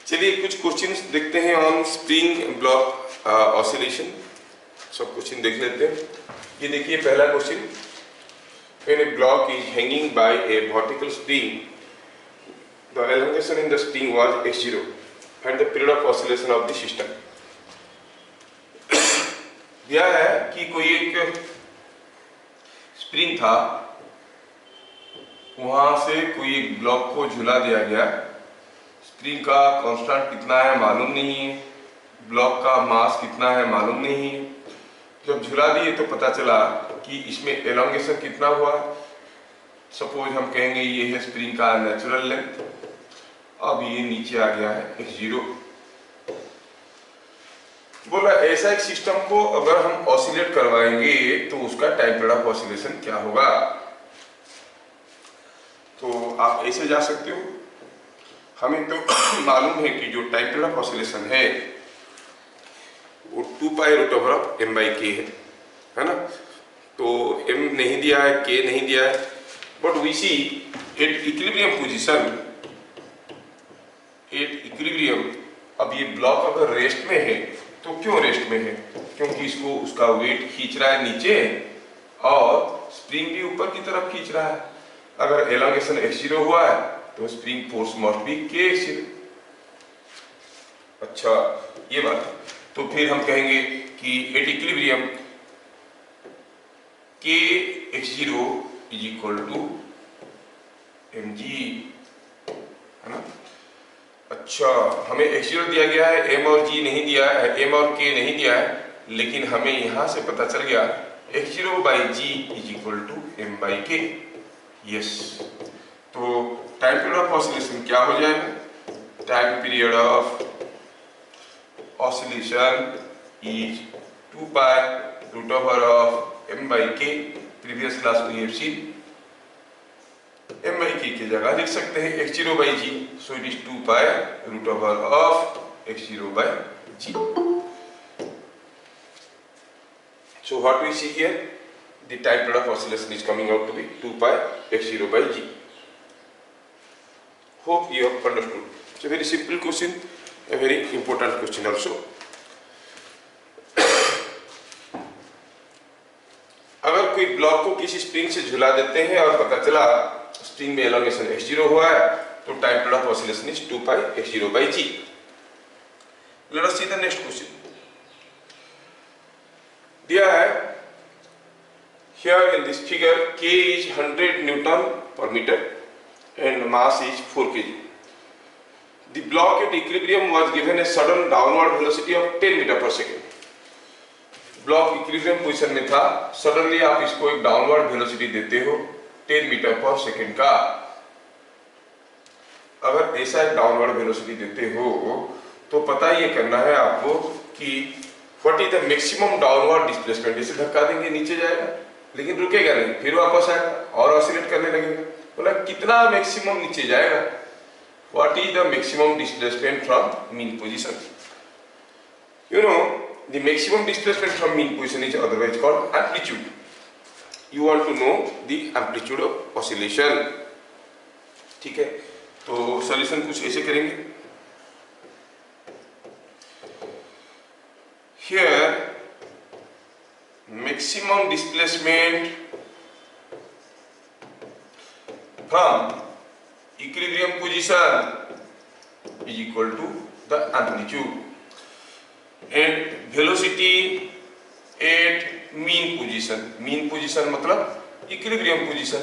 चलिए कुछ क्वेश्चंस देखते हैं ऑन स्प्रिंग ब्लॉक ऑसिलेशन। सब क्वेश्चन देख लेते हैं। ये देखिए पहला question, when a block is hanging by a vertical spring, the elongation in the spring was x0 and the period of oscillation of the system। दिया है कि कोई एक स्प्रिंग था, वहां से कोई एक ब्लॉक को झुला दिया गया। स्प्रिंग का कांस्टेंट कितना है मालूम नहीं है, ब्लॉक का मास कितना है मालूम नहीं है। जब झुला दिए तो पता चला कि इसमें एलोंगेशन कितना हुआ। सपोज हम कहेंगे ये है स्प्रिंग का नेचुरल लेंथ, अब ये नीचे आ गया है x0। बोला ऐसा एक सिस्टम को अगर हम ऑसिलेट करवाएंगे तो उसका टाइम पीरियड ऑफ ऑसिलेशन क्या होगा। तो आप ऐसे जा सकते हो, हमें तो मालूम है कि जो टाइम पीरियड ऑफ ऑसिलेशन है वो 2π√m/k है ना। तो m नहीं दिया है, k नहीं दिया है, but we see at equilibrium position, at equilibrium. अब ये ब्लॉक अगर रेस्ट में है तो क्यों रेस्ट में है, क्योंकि इसको उसका वेट खींच रहा है नीचे और स्प्रिंग भी ऊपर की तरफ खींच रहा है। अगर एलोंगेशन x0 हुआ है तो spring force must be kx0। अच्छा ये बात है। तो फिर हम कहेंगे कि at equilibrium kx0 is equal to mg, है ना। अच्छा हमें x0 दिया गया है, m और g नहीं दिया है, m और k नहीं दिया है, लेकिन हमें यहां से पता चल गया x0/g is equal to m/k। Yes, तो टाइम पीरियड ऑफ ऑसिलेशन क्या हो जाएगा, time period of oscillation is 2π√m/k। Previous class में ये सीन m/k की जगह लिख सकते हैं x0/g, so it is 2π√x0/g। So what we see here, the time period of oscillation is coming out to be 2πx0/g. Hope you have understood. It's a very simple question, a very important question also. अगर कोई block को किसी spring से झुला देते हैं और पता चला स्प्रिंग में एलोंगेशन x0 हुआ है, तो time period of oscillation is 2πx0/g. Let us see the next question. दिया है here in this figure k is 100 Newton per meter and mass is 4 kg. The block at equilibrium was given a sudden downward velocity of 10 meter per second. Block equilibrium position में था, suddenly आप इसको एक downward velocity देते हो 10 metre per second का। अगर ऐसा एक डाउनवर्ड वेलोसिटी देते हो तो पता ये करना है आपको कि what is the maximum downward displacement. जैसे धक्का देंगे नीचे जाएगा लेकिन रुकेगा नहीं, फिर वापस आएगा और ऑसिलेट करने लगेगा। बोला कितना मैक्सिमम नीचे जाएगा, what is the maximum displacement from mean position. You know the maximum displacement from mean position is otherwise called amplitude. You want to know the amplitude of oscillation. ठीक है, तो सॉल्यूशन कुछ ऐसे करेंगे। Here maximum displacement from equilibrium position is equal to the amplitude and velocity at mean position। mean position मतलब equilibrium position।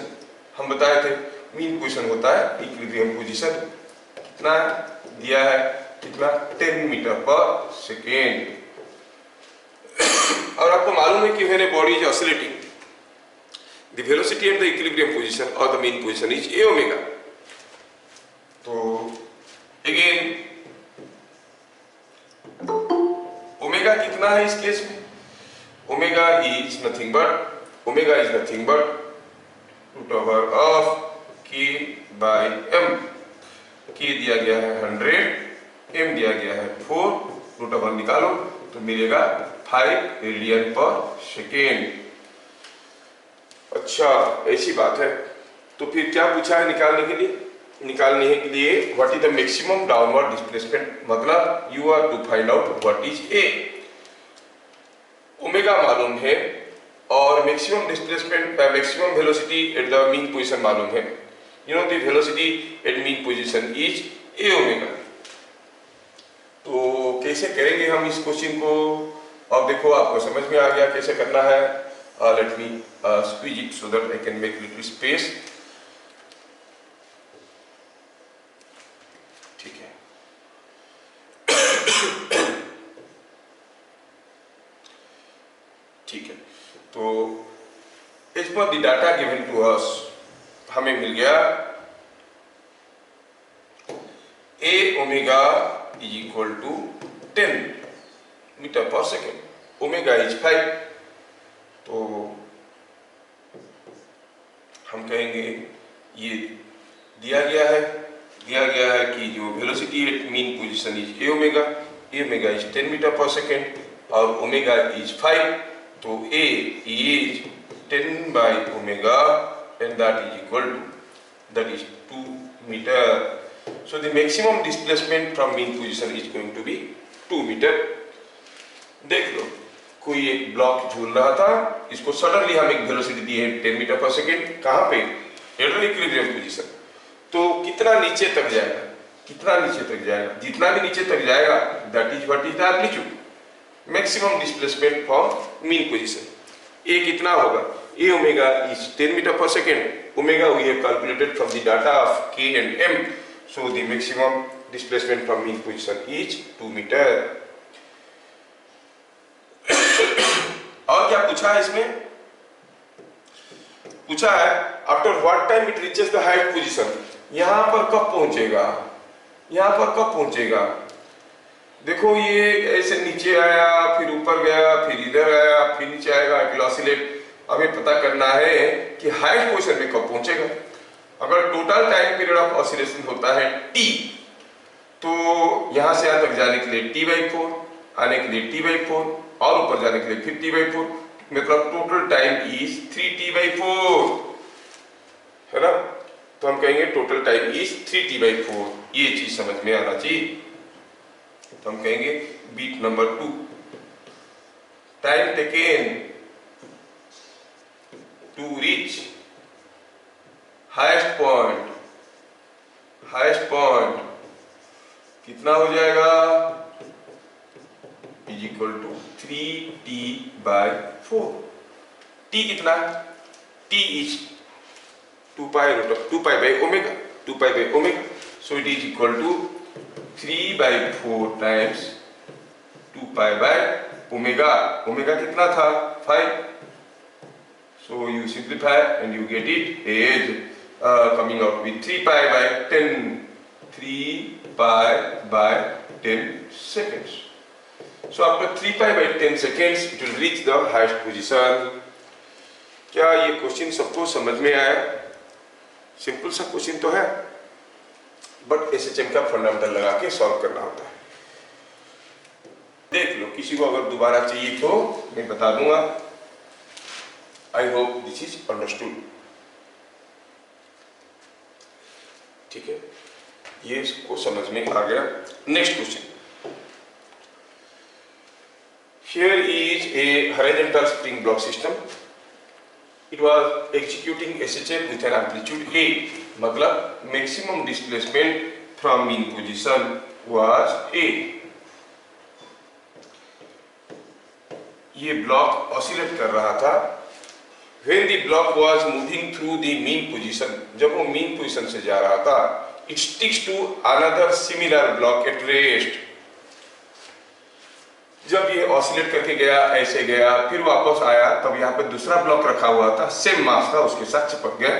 हम बताए थे mean position होता है equilibrium position। कितना दिया है, कितना 10 मीटर पर सेकेंड। और आपको मालूम है कि when a body is oscillating, the velocity at the equilibrium position or the mean position is a omega। तो again ओमेगा कितना है इस केस में, omega is nothing but √k/m। k दिया गया है 100, m दिया गया है 4, √1 निकालो तो मिलेगा 5 रेडियन पर सेकेंड। अच्छा ऐसी बात है। तो फिर क्या पूछा है निकालने के लिए, निकालने के लिए what is the maximum downward displacement, मतलब you are to find out what is A. Omega मालूम है और maximum displacement maximum velocity at the mean position मालूम है। You know the velocity at mean position is A omega. तो कैसे करेंगे हम इस क्वेश्चन को? अब देखो आपको समझ में आ गया कैसे करना है। Let me squeeze it so that I can make little space. ठीक है, ठीक है। तो as per the data given to us हमें मिल गया A omega is equal to 10 metre per second, omega is 5। तो हम कहेंगे ये दिया गया है कि जो velocity at mean position is A omega is 10 metre per second और ओमेगा इज 5। तो A is 10 by omega and that is equal to 2 metre. So the maximum displacement from mean position is going to be 2 metre. देख लो, कोई एक block झूल रहा था, इसको सडनली हम एक वेलोसिटी दी है 10 मीटर पर सेकेंड। कहाँ पे? Eight equilibrium position. तो कितना नीचे तक जाएगा? कितना नीचे तक जाएगा? जितना भी नीचे तक जाएगा that is what is the amplitude maximum displacement from mean position. A कितना होगा? A omega is 10 metre per second. Omega we have calculated from the data of K and M. So the maximum displacement from mean position is 2 metre. और क्या पूछा है इसमें? पूछा है after what time it reaches the height position. यहां पर कब पहुंचेगा? यहां पर कब पहुंचेगा? देखो ये ऐसे नीचे आया, फिर ऊपर गया, फिर इधर आया, फिर नीचे आएगा, इट विल ऑसिलेट। हमें पता करना है कि हाइट पोजीशन में कब पहुंचेगा। अगर total time period of oscillation होता है t, तो यहां से यहां तक जाने के लिए t/4, आने के लिए t/4 और ऊपर जाने के लिए फिर t/4, मतलब टोटल टाइम इज 3t/4, है ना। तो हम कहेंगे टोटल टाइम इज 3t/4। ये चीज समझ में आना चाहिए। तो हम कहेंगे beat number 2, time taken to reach highest point कितना हो जाएगा? Is equal to 3t/4। t कितना? t is 2 pi by omega. So it is equal to 3/4 times 2 pi by omega. Omega कितना था? 5। So you simplify and you get it as coming out with 3 pi by 10, 3 pi by 10 seconds. So after 3 pi by 10 seconds, it will reach the highest position. क्या ये question सबको समझ में आया? Simple सा question तो है, बट एसएचएम का फंडामेंटल लगा के सॉल्व करना होता है। देख लो, किसी को अगर दोबारा चाहिए तो मैं बता दूंगा। I hope this is understood। ठीक है, ये इसको समझ में आ गया। Next question, here is a horizontal spring block system। It was executing SHM with an amplitude A, मतलब maximum displacement from mean position was A। ये ब्लॉक ऑसिलेट कर रहा था। When the block was moving through the mean position, जब वो mean position से जा रहा था, it sticks to another similar block at rest। जब ये ऑसिलेट करके गया, ऐसे गया, फिर वापस आया, तब यहाँ पे दूसरा ब्लॉक रखा हुआ था, सेम मास था, उसके साथ चिपक गया।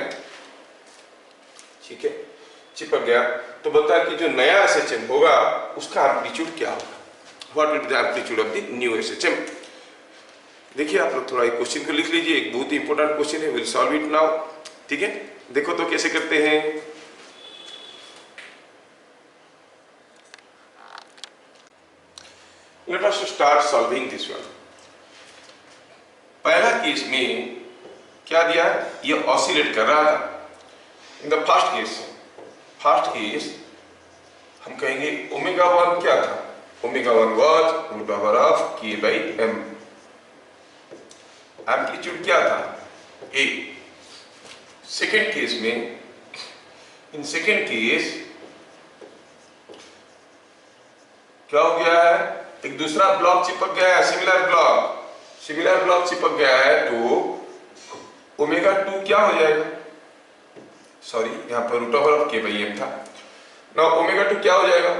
ठीक है, चिपक गया तो बता कि जो नया एसएचएम होगा उसका एम्पलीट्यूड क्या होगा? What will be the amplitude of the new SHM? देखिए आप लोग थोड़ा एक क्वेश्चन को लिख लीजिए, एक बहुत ही इंपॉर्टेंट क्वेश्चन है। Will solve it now. ठीक है, देखो तो कैसे करते हैं। Let us start solving this one. पहला केस में क्या दिया? ये ऑसिलेट कर रहा था। इन द फर्स्ट केस हम कहेंगे ओमेगा 1 क्या था, omega 1 was root over of K by M. Amplitude क्या था, ए। सेकेंड केस में, इन सेकेंड केस क्या हो गया है, एक दूसरा ब्लॉक चिपक गया है, सिमिलर ब्लॉक चिपक गया है, तो ओमेगा 2 क्या हो जाएगा, सॉरी यहां पर root over of K by M था ना, ओमेगा 2 क्या हो जाएगा,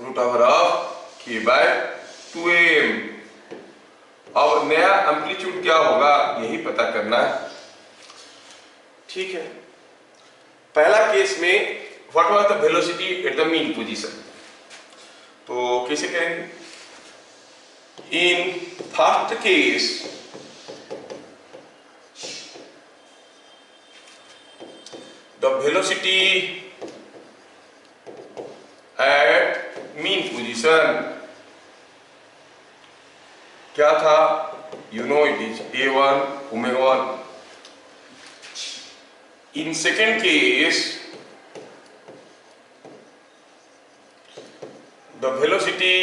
रूट ओवर ऑफ के बाय 2m। अब नया एम्पलीट्यूड क्या होगा यही पता करना है, ठीक है। पहला केस में what was the velocity at the mean position, तो कैसे करेंगे, in first case the velocity at mean position क्या था, you know it is a1 omega 1। In second case the velocity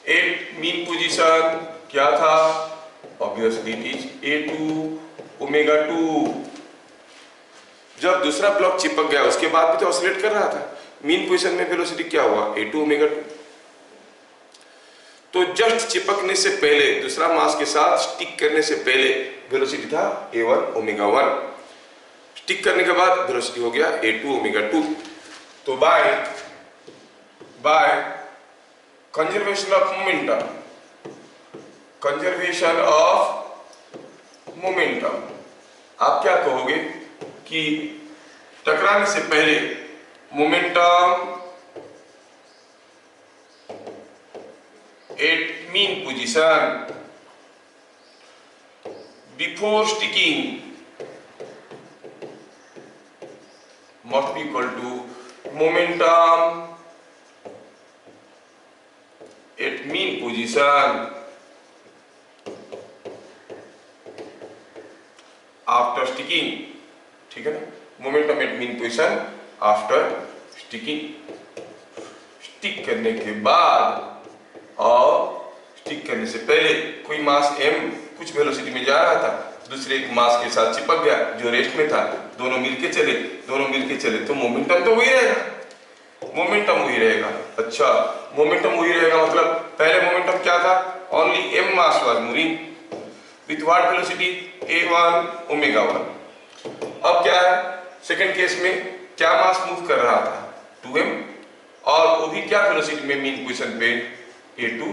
at mean position क्या था, obviously it is a2 omega 2। जब दूसरा block चिपक गया उसके बाद भी तो ऑसिलेट कर रहा था, मीन पोजीशन में वेलोसिटी क्या हुआ, a2 ओमेगा 2। तो जस्ट चिपकने से पहले, दूसरा मास के साथ स्टिक करने से पहले वेलोसिटी था a1 ओमेगा 1, स्टिक करने के बाद वेलोसिटी हो गया a2 ओमेगा 2। तो बाय कंजर्वेशन ऑफ मोमेंटम आप क्या कहोगे कि टकराने से पहले momentum at mean position before sticking must be equal to momentum at mean position after sticking, ठीक है ना, momentum at mean position after sticking, stick करने के बाद और स्टिक करने से पहले कोई मास m कुछ वेलोसिटी में जा रहा था, दूसरे एक मास के साथ चिपक गया जो रेस्ट में था, दोनों मिलके चले तो मोमेंटम तो वही रहेगा, अच्छा मोमेंटम वही रहेगा, मतलब पहले मोमेंटम क्या था, only m mass was moving with what velocity a1 omega 1। अब क्या है, सेकंड केस में क्या मास मूव कर रहा था, 2m, और वो भी क्या वेलोसिटी में मीन पोजीशन पे a2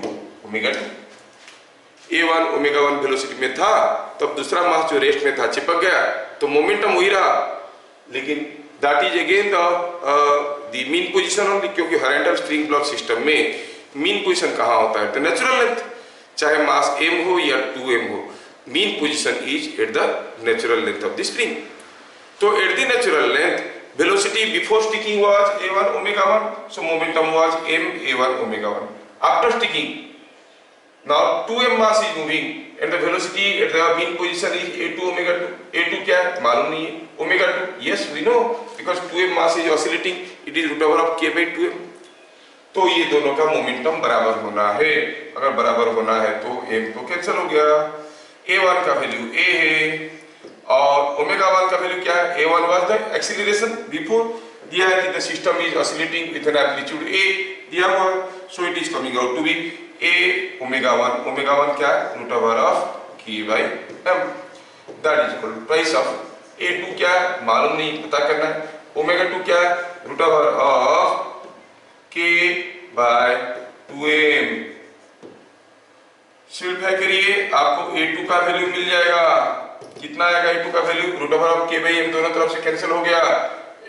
omega 2। a1 omega 1 velocity में था, तब दूसरा मास जो रेस्ट में था चिपक गया, तो मोमेंटम वही रहा, लेकिन that is again the mean position only, क्योंकि हॉरिजॉन्टल स्प्रिंग ब्लॉक सिस्टम में मीन पोजीशन कहाँ होता है, तो नेचुरल लेंथ, चाहे मास m हो या 2m हो, mean position is at the natural length of the spring. तो at the natural length velocity before sticking was a1 omega 1, so momentum was m a1 omega 1. After sticking, now 2m mass is moving and the velocity at the mean position is a2 omega 2. a2 क्या है मालूम नहीं है, omega 2 yes we know because 2m mass is oscillating, it is root over of k by 2m। तो ये दोनों का momentum बराबर होना है, अगर बराबर होना है तो m तो कैंसिल हो गया, a1 का वैल्यू a है और ओमेगा 1 का वैल्यू क्या है, a1 was the acceleration before, दिया है कि the system is oscillating with an amplitude a दिया हुआ है, so it is coming out to be a omega 1 क्या है, root over of k by m, that is equal to price of a2 क्या है मालूम नहीं, पता करना है, ओमेगा 2 क्या है, root over of k by 2m। Simplify करिए आपको a2 का वैल्यू मिल जाएगा, कितना आएगा a2 का वैल्यू, root over of k by m दोनों तरफ से कैंसिल हो गया,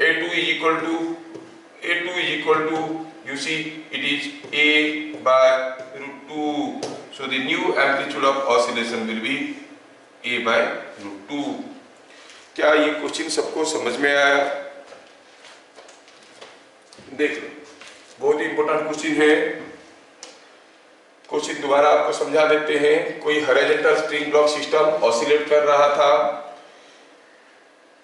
a2 is equal to you see it is a by root 2, so the new amplitude of oscillation will be a by root 2। क्या ये क्वेश्चन सबको समझ में आया, देख लो बहुत ही इंपॉर्टेंट क्वेश्चन है, क्वेश्चन दोबारा आपको समझा देते हैं। कोई horizontal spring block system oscillate कर रहा था,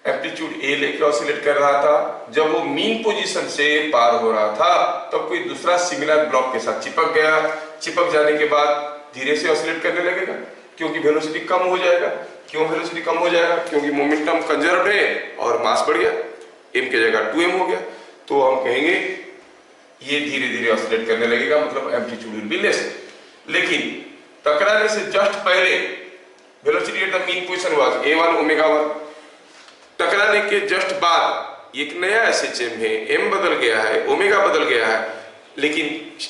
एम्पलीट्यूड ए लेके ऑसिलेट कर रहा था, जब वो मीन पोजीशन से पार हो रहा था तब कोई दूसरा सिमिलर ब्लॉक के साथ चिपक गया। चिपक जाने के बाद धीरे से ऑसिलेट करने लगेगा क्योंकि वेलोसिटी कम हो जाएगा। क्यों वेलोसिटी कम हो जाएगा? क्योंकि मोमेंटम कंजर्व है और मास बढ़ गया, m की जगह 2m हो गया। तो हम कहेंगे ये धीरे धीरे ऑसिलेट करने लगेगा, मतलब एम्पलीट्यूड विल बी लेस। लेकिन टकराने से जस्ट पहले velocity at the mean position was a1 omega 1। टकराने के जस्ट बाद एक नया SHM है, m बदल गया है, ओमेगा बदल गया है, लेकिन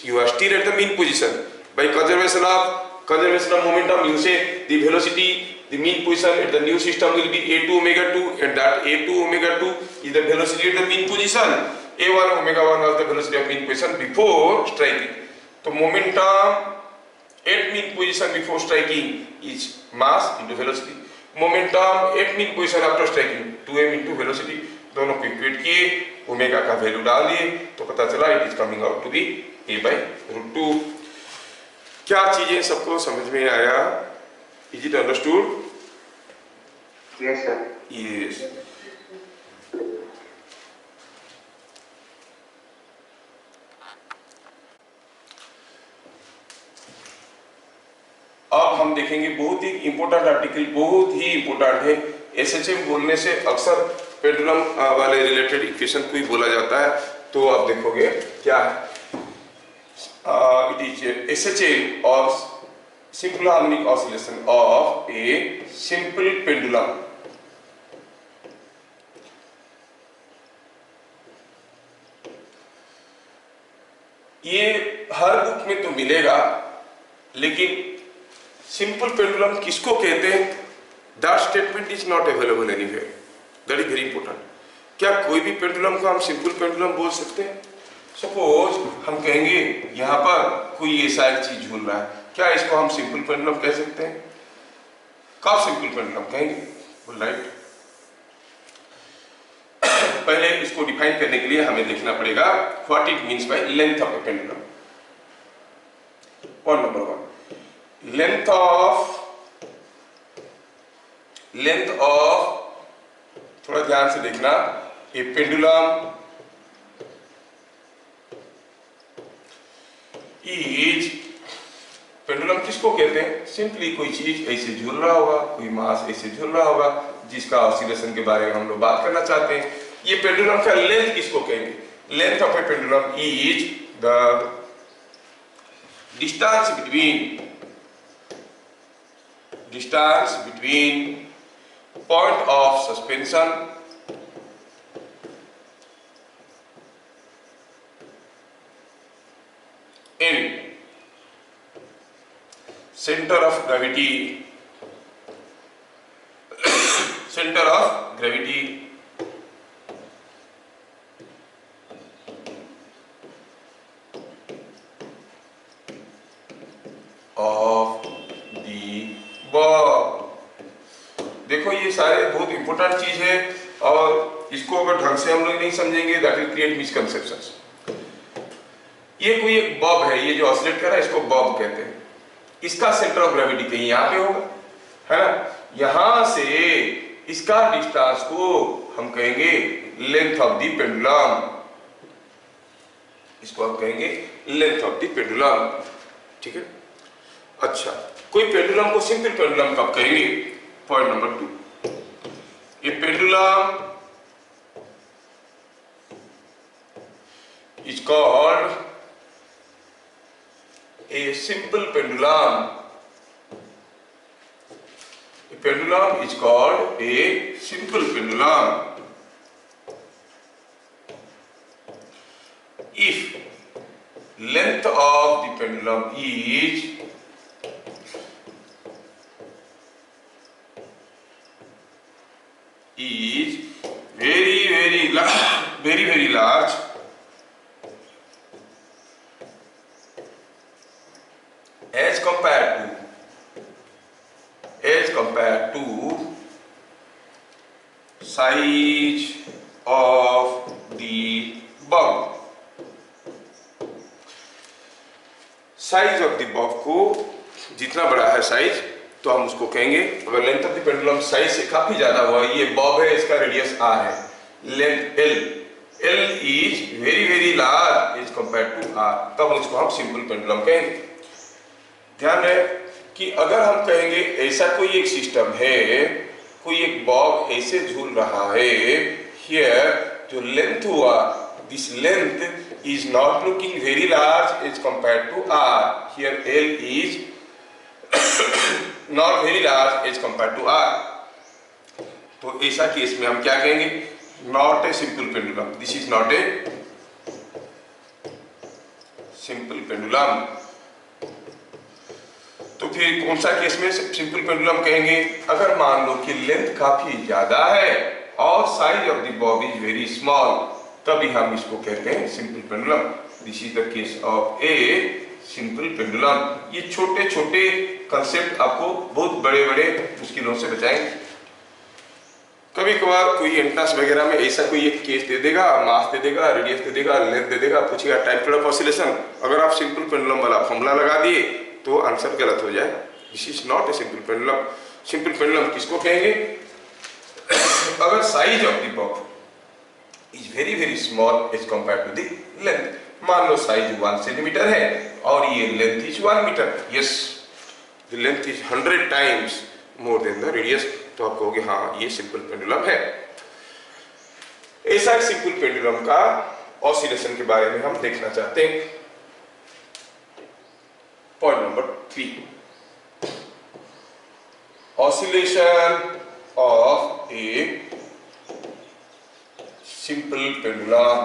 you are still at the mean position. By conservation of momentum you say the velocity the mean position at the new system will be a2 omega 2, and that a2 omega 2 is the velocity at the mean position. a1 omega 1 was the velocity of mean position before striking. So momentum at mean position before striking is mass into velocity. Momentum at mean position after striking 2m into velocity. दोनों को equate किए, omega का value डाल दिए तो पता चला it is coming out to be a/√2। क्या चीजें सबको समझ में आया? Is it understood? Yes, sir. Yes. अब हम देखेंगे बहुत ही इंपॉर्टेंट आर्टिकल, बहुत ही इंपॉर्टेंट है। SHM बोलने से अक्सर पेंडुलम वाले रिलेटेड इक्वेशन को ही बोला जाता है। तो आप देखोगे क्या है, इट इज SHM और simple harmonic oscillation of a simple pendulum। ये हर बुक में तो मिलेगा, लेकिन सिंपल पेंडुलम किसको कहते हैं? That statement is not available anywhere, that is very important. क्या कोई भी पेंडुलम को हम सिंपल पेंडुलम बोल सकते हैं? सपोज हम कहेंगे यहां पर कोई ऐसा एक चीज झूल रहा है, क्या इसको हम सिंपल पेंडुलम कह सकते हैं? कब सिंपल पेंडुलम कहेंगे? राइट। पहले इसको डिफाइन करने के लिए हमें देखना पड़ेगा what it means by length of A pendulum. Point number 1, length of थोड़ा ध्यान से देखना, ए पेंडुलम इज, पेंडुलम किसको कहते हैं? सिंपली कोई चीज ऐसे झूल रहा होगा, कोई मास ऐसे झूल रहा होगा जिसका ऑसिलेशन के बारे में हम लोग बात करना चाहते हैं। ये पेंडुलम का लेंथ किसको कहेंगे? Length of A pendulum is the distance between point of suspension and center of gravity of the bob। देखो ये सारे बहुत इंपॉर्टेंट चीज है और इसको अगर ढंग से हम लोग नहीं समझेंगे दैट विल क्रिएट मिसकंसेप्शंस। ये कोई एक बॉब है, ये जो ऑसिलेट कर रहा है इसको बॉब कहते हैं। इसका सेंटर ऑफ ग्रेविटी कहीं यहाँ पे होगा, है ना? यहां से इसका डिस्टेंस को हम कहेंगे लेंथ ऑफ द पेंडुलम, इसको हम कहेंगे लेंथ ऑफ द पेंडुलम। ठीक है। अच्छा, कोई पेंडुलम को सिंपल पेंडुलम कब कहेंगे? पॉइंट नंबर 2, ये pendulum is called a simple pendulum। A pendulum is called a simple pendulum if length of the pendulum is very large as compared to size of the bulb। Size of the Bob को जितना बड़ा है size तो हम उसको कहेंगे, अगर length of the pendulum size से काफी ज्यादा हुआ, ये बॉब है, इसका रेडियस आर है, length L, L is very very large as compare to R, तब उसको हम सिंपल पेंडुलम कहेंगे। ध्यान रहे कि अगर हम कहेंगे ऐसा कोई एक सिस्टम है, कोई एक बॉब ऐसे झूल रहा है, हियर जो लेंथ हुआ, this length is not looking very large as compare to R, here L is not very large as compared to R, तो ऐसा केस में हम क्या कहेंगे, not a simple pendulum, this is not a simple pendulum। तो फिर कौन सा केस में सिंपल पेंडुलम कहेंगे, अगर मान लो कि लेंथ काफी ज्यादा है और size of the bob is very small, तभी हम इसको कहते हैं simple pendulum. This is the case of A simple pendulum. ये छोटे छोटे कंसेप्ट आपको बहुत बड़े बड़े मुश्किलों से बचाएंगे। कभी कभार कोई एंट्रेंस वगैरह में ऐसा कोई एक केस दे देगा, मास दे देगा, रेडियस दे देगा, लेंथ दे देगा, पूछेगा टाइम पीरियड ऑफ ऑसिलेशन, अगर आप सिंपल पेंडुलम वाला फॉर्मूला लगा दिए तो आंसर गलत हो जाए। This is not a simple pendulum. Simple pendulum किसको कहेंगे, अगर size of the bob is very very small as compare to the length. मान लो साइज 1 सेंटीमीटर है और ये length is 1 metre, yes the length is 100 times more than the radius, तो आप कहोगे हाँ ये सिंपल पेंडुलम है। ऐसा सिंपल पेंडुलम का ऑसिलेशन के बारे में हम देखना चाहते हैं। Point number 3, oscillation of A simple pendulum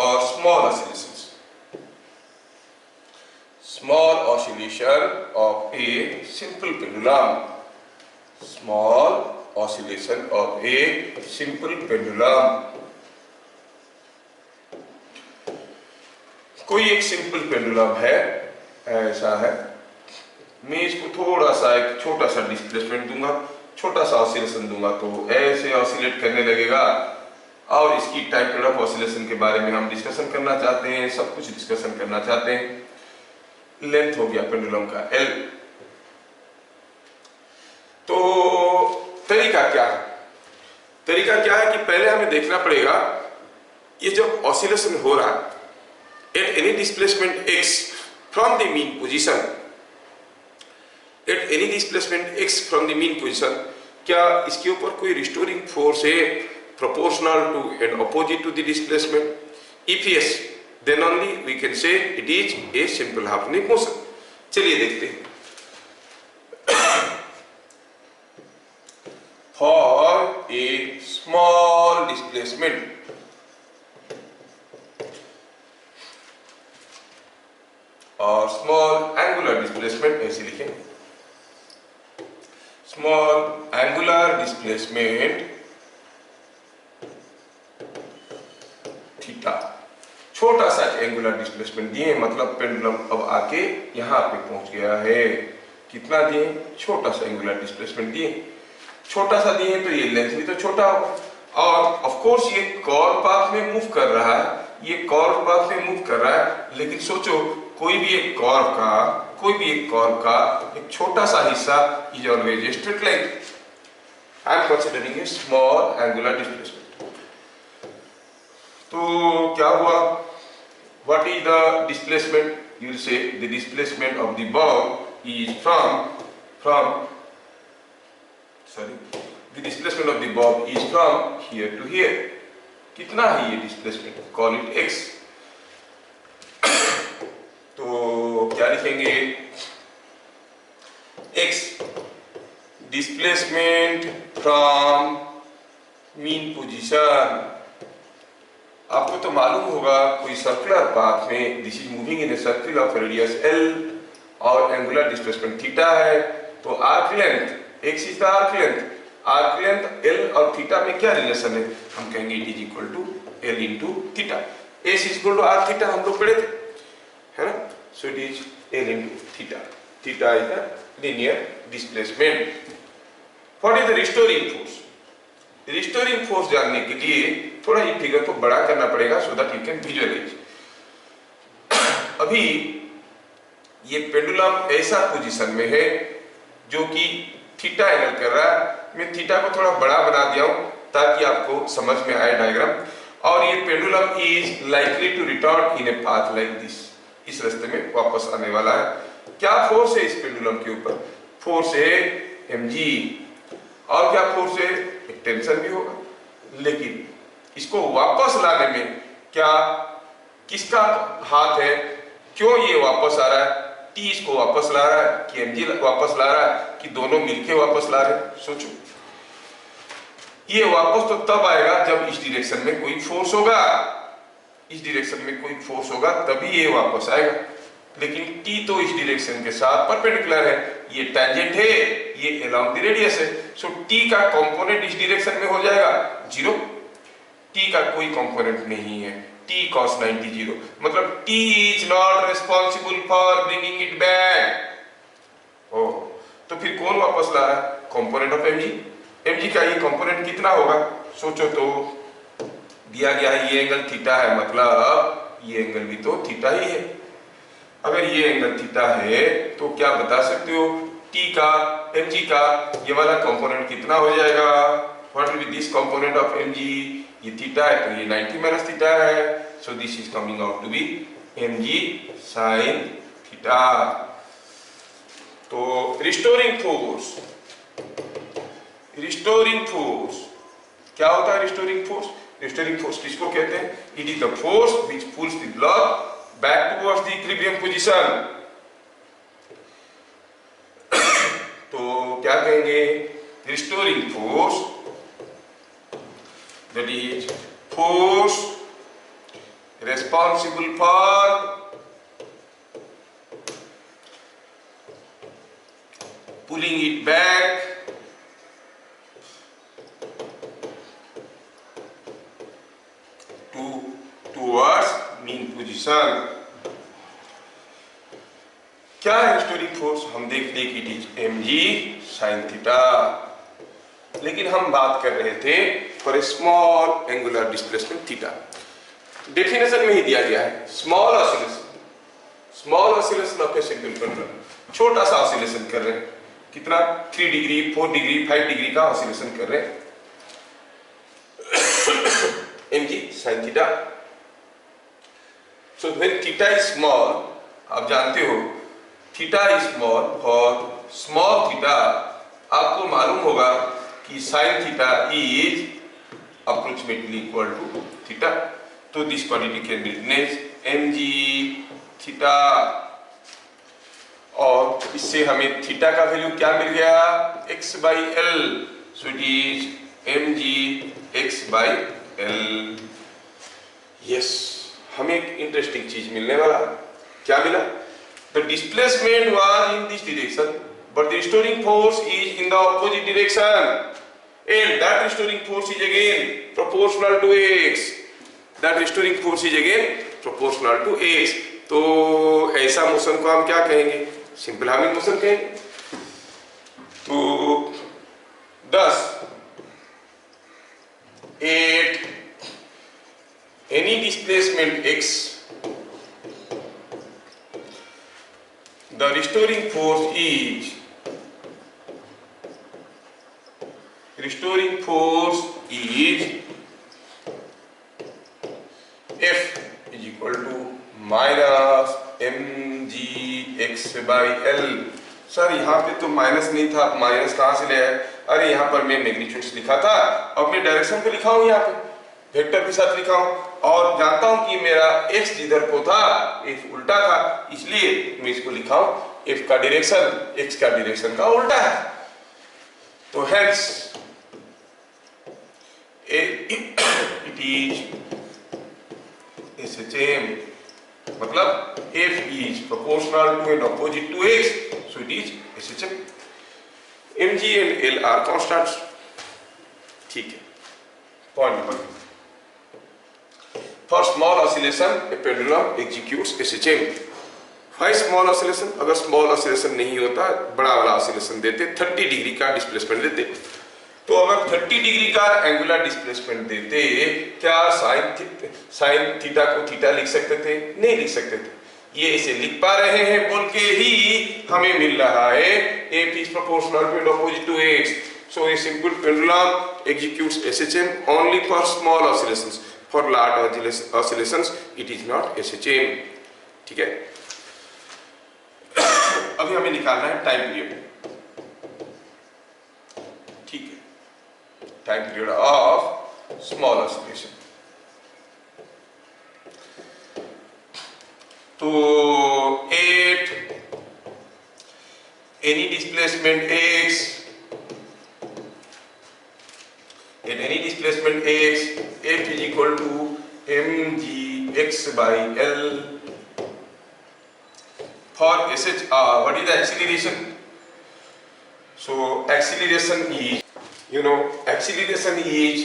or small oscillations. Small oscillation of a simple pendulum. Small oscillation of a simple pendulum. कोई एक सिंपल पेंडुलम है, ऐसा है, मैं इसको थोड़ा सा एक छोटा सा डिस्प्लेसमेंट दूंगा, छोटा सा ऑसिलेशन दूंगा तो ऐसे ऑसिलेट करने लगेगा, और इसकी टाइम पीरियड ऑफ ऑसिलेशन के बारे में हम डिस्कशन करना चाहते हैं, सब कुछ डिस्कशन करना चाहते हैं। लेंथ हो गया पेंडुलम का L। तो तरीका क्या है, तरीका क्या है कि पहले हमें देखना पड़ेगा ये जो ऑसिलेशन हो रहा है at any displacement x from the mean position, at any displacement x from the mean position, क्या इसके ऊपर कोई रिस्टोरिंग फोर्स है proportional to and opposite to the displacement? If yes, then only we can say it is a simple harmonic motion। चलिए देखते हैं। For a small displacement, और small angular displacement ऐसे लिखें, स्मॉल एंगुलर डिस्प्लेसमेंट थीटा, छोटा सा angular displacement दिए, मतलब पेंडुलम अब आके यहां पे पहुंच गया है, कितना दिए, छोटा सा एंगुलर डिस्प्लेसमेंट दिए, छोटा सा दिए तो ये लेंथ भी तो छोटा होगा, और ऑफ कोर्स ये कर्व पाथ में मूव कर रहा है, ये कर्व पाथ में मूव कर रहा है, लेकिन सोचो कोई भी एक कर्व का एक छोटा सा हिस्सा is always a straight line. I am considering A small angular displacement. तो क्या हुआ, what is the displacement, you will say the displacement of the bob is the displacement of the bob is from here to here। कितना है ये displacement, call it x। तो क्या लिखेंगे, x displacement from mean position. आपको तो मालूम होगा कोई सर्कुलर पाथ में this is moving in a circle of radius l और एंगुलर डिस्प्लेसमेंट थीटा है, तो arc length x is the arc length, arc length L और थीटा में क्या रिलेशन है, हम कहेंगे it is equal to L into theta. S is equal to R theta हम लोग पढ़े थे, है ना, so it is L into theta. Theta is the linear displacement. What is the restoring force, restoring force जानने के लिए थोड़ा ये फिगर को बड़ा करना पड़ेगा so that you can visualize. अभी ये पेंडुलम ऐसा पोजीशन में है जो कि थीटा एंगल कर रहा है। मैं थीटा को थोड़ा बड़ा बना दिया हूं ताकि आपको समझ में आए डायग्राम। और ये pendulum is likely to return in a path like this, इस रास्ते में वापस आने वाला है। क्या फोर्स है इस पेंडुलम के ऊपर? फोर्स है mg। और क्या फोर्स है? एक टेंशन भी होगा। लेकिन इसको वापस लाने में क्या किसका हाथ है? क्यों ये वापस आ रहा है? टी इसको वापस ला रहा है कि mg वापस ला रहा है कि दोनों मिलके वापस ला रहे हैं? सोचो। ये वापस तो तब आएगा जब इस डायरेक्शन में कोई फोर्स होगा, इस डायरेक्शन में कोई फोर्स होगा तभी ये वापस आएगा। लेकिन टी तो इस डायरेक्शन के साथ परपेंडिकुलर है, ये टैंजेंट है, ये अलोंग द रेडियस है। सो टी का कंपोनेंट इस डायरेक्शन में हो जाएगा 0। टी का कोई कंपोनेंट नहीं है, t cos 90 0, मतलब t is not responsible for bringing it back। ओ, तो फिर कौन वापस ला रहा है? Component of mg। mg का ये कंपोनेंट कितना होगा? सोचो तो, दिया गया है ये एंगल थीटा है, मतलब ये एंगल भी तो थीटा ही है। अगर ये एंगल थीटा है तो क्या बता सकते हो t का mg का ये वाला कंपोनेंट कितना हो जाएगा? What will be this component of mg? ये थीटा है तो ये 90 माइनस थीटा है। So this is coming out to be mg sin theta. तो रिस्टोरिंग फोर्स, रिस्टोरिंग फोर्स क्या होता है? रिस्टोरिंग फोर्स, रिस्टोरिंग फोर्स किसको कहते हैं? It is the force which pulls the block back towards the equilibrium position. तो क्या कहेंगे? Restoring force that is force responsible for pulling it back towards mean position। क्या है रिस्टोरिंग फोर्स? हम देखते हैं कि it is mg sin theta. लेकिन हम बात कर रहे थे for a small angular displacement theta. Definition में ही दिया गया है small oscillation, small oscillation of A simple pendulum, छोटा सा ऑसिलेशन कर रहे हैं। कितना? 3 डिग्री, 4 डिग्री, 5 डिग्री का ऑसिलेशन कर रहे हैं mg sin theta. So when theta is small, आप जानते हो theta is small, for small theta आपको मालूम होगा कि sin theta is approximately equal to theta. तो this quantity can be written as mg theta. और इससे हमें थीटा का वैल्यू क्या मिल गया? x/l। So it is mg x/l। Yes, हमें एक इंटरेस्टिंग चीज मिलने वाला। क्या मिला? The displacement was in this direction but the restoring force is in the opposite direction, and that restoring force is again proportional to x, that restoring force is again proportional to x। तो ऐसा motion को हम क्या कहेंगे? Simple harmonic motion कहेंगे। तो 10 at any displacement x, the restoring force is F is equal to minus mgx/l। Sir यहाँ पे तो माइनस नहीं था, माइनस कहाँ से ले आए? अरे यहाँ पर मैं मैग्नीट्यूड्स लिखा था, अब मैं डायरेक्शन पे लिखा हूँ, यहाँ पे वेक्टर के साथ लिखा हूँ, और जानता हूँ कि मेरा x जिधर को था f उल्टा था, इसलिए मैं इसको लिखा हूँ f का डायरेक्शन x का डायरेक्शन का उल्टा है। तो हेंस it is SHM, मतलब f is proportional to and opposite to x, so it is SHM। mg and l are constants। ठीक है, point number for small oscillation A pendulum executes SHM। High small oscillation, अगर small oscillation नहीं होता बड़ा वाला oscillation देते, 30 degree का displacement देते। तो अगर 30 डिग्री का एंगुलर डिस्प्लेसमेंट देते, क्या साइन थीटा को थीटा लिख सकते थे? नहीं लिख सकते थे। ये इसे लिख पा रहे हैं बोल के ही हमें मिल रहा है f is proportional to and opposite to x. So a simple pendulum executes SHM only for small oscillations. For large oscillations it is not SHM. ठीक है, अभी हमें निकालना है टाइम पीरियड. ठीक है, time period of small oscillation. तो eight any displacement x, at any displacement x, f is equal to mgx by L. For SHR, what is the acceleration? So acceleration is, acceleration is